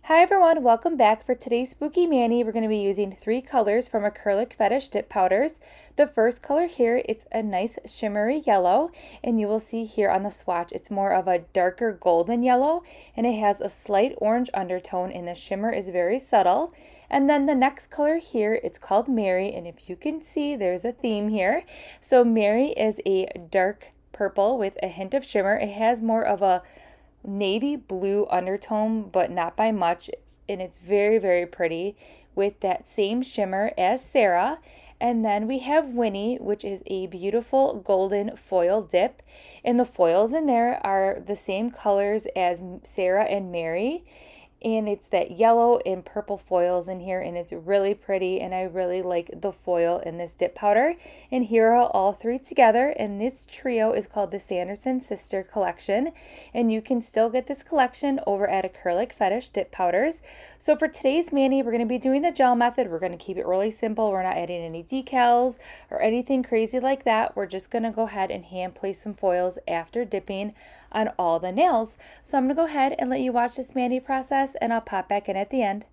Hi everyone, welcome back. For today's Spooky Mani, we're going to be using 3 colors from Acrylic Fetish dip powders. The first color here, it's a nice shimmery yellow, and you will see here on the swatch, it's more of a darker golden yellow, and it has a slight orange undertone, and the shimmer is very subtle. And then the next color here, it's called Mary, and if you can see, there's a theme here. So Mary is a dark purple with a hint of shimmer. It has more of a navy blue undertone, but not by much, and it's very, very pretty with that same shimmer as Sarah. And then we have Winnie, which is a beautiful golden foil dip, and the foils in there are the same colors as Sarah and Mary, and it's that yellow and purple foils in here, and it's really pretty, and I really like the foil in this dip powder. And here are all 3 together, and this trio is called the Sanderson Sister Collection, and you can still get this collection over at Acrylic Fetish dip powders. So for today's mani, we're going to be doing the gel method. We're going to keep it really simple. We're not adding any decals or anything crazy like that. We're just going to go ahead and hand place some foils after dipping on all the nails. So I'm going to go ahead and let you watch this mani process, and I'll pop back in at the end.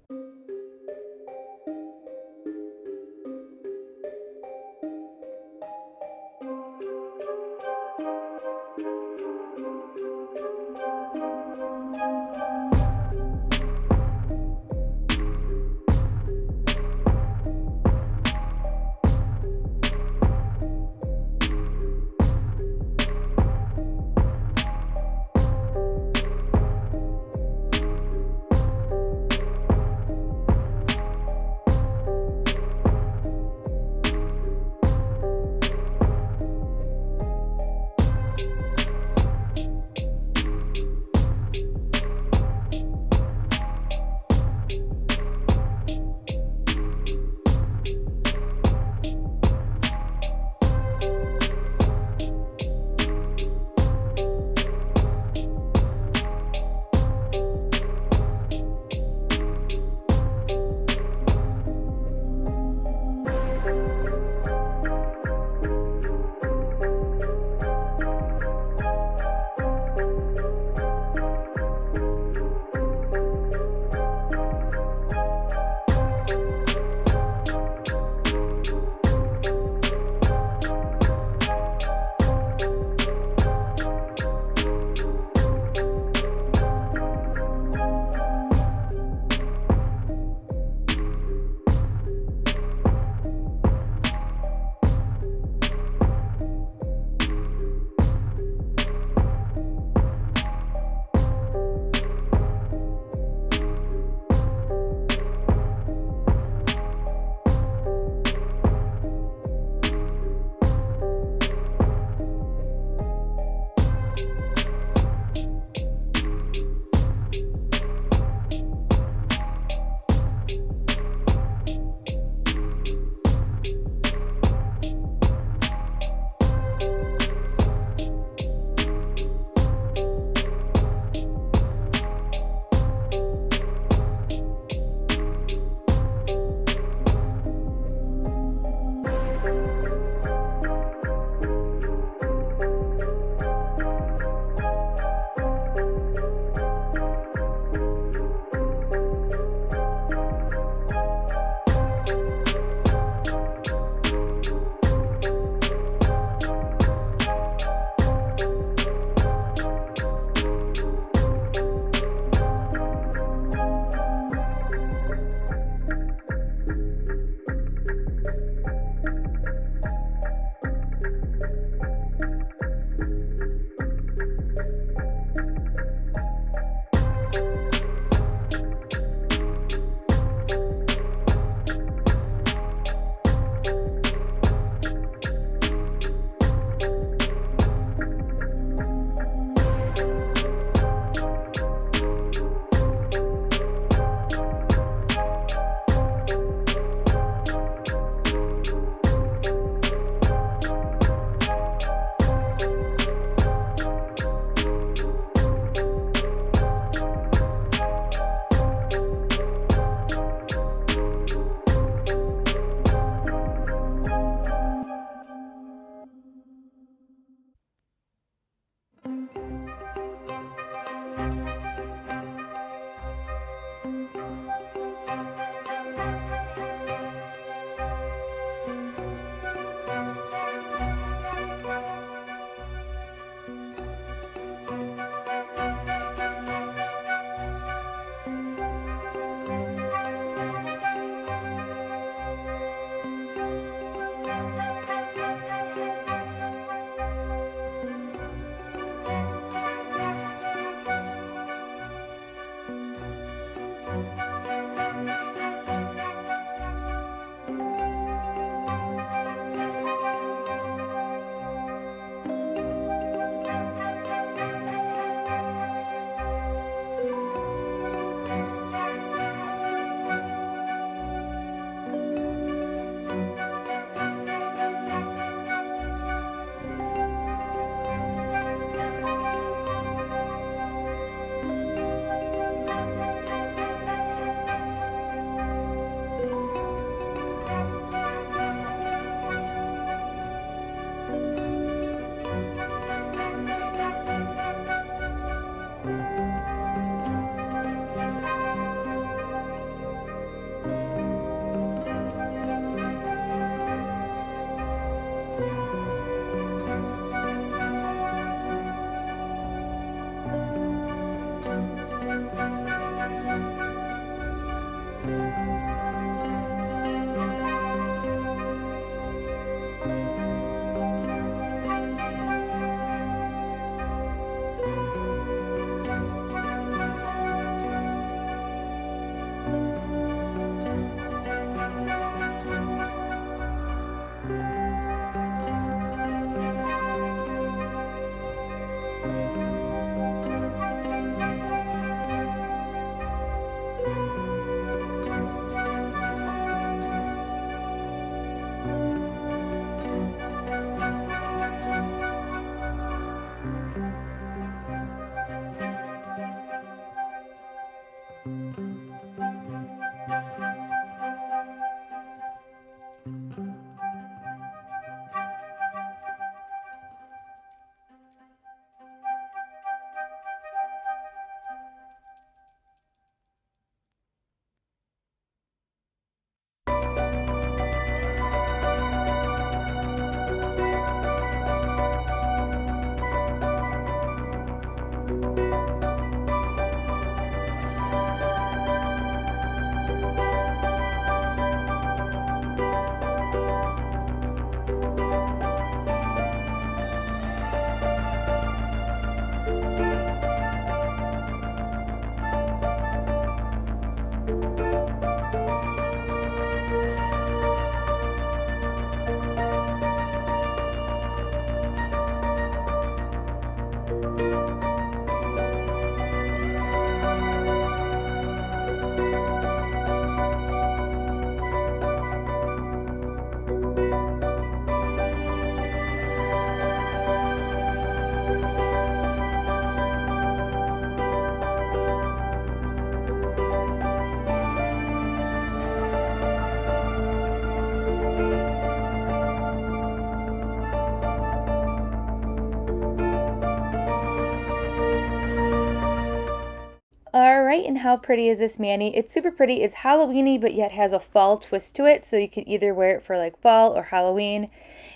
right, and how pretty is this mani? It's super pretty. It's Halloween-y, but yet has a fall twist to it, so you can either wear it for like fall or Halloween.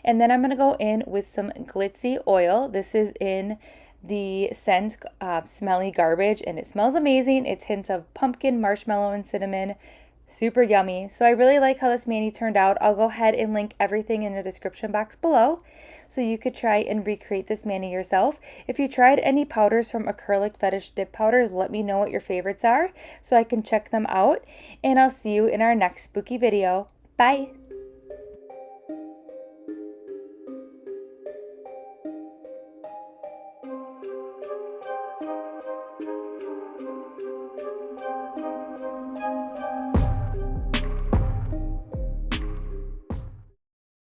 And then I'm going to go in with some Glitzy Oil. This is in the scent Smelly Garbage, and it smells amazing. It's hints of pumpkin, marshmallow, and cinnamon. Super yummy. So I really like how this mani turned out. I'll go ahead and link everything in the description box below so you could try and recreate this mani yourself. If you tried any powders from Acrylic Fetish dip powders, let me know what your favorites are so I can check them out. And I'll see you in our next spooky video. Bye!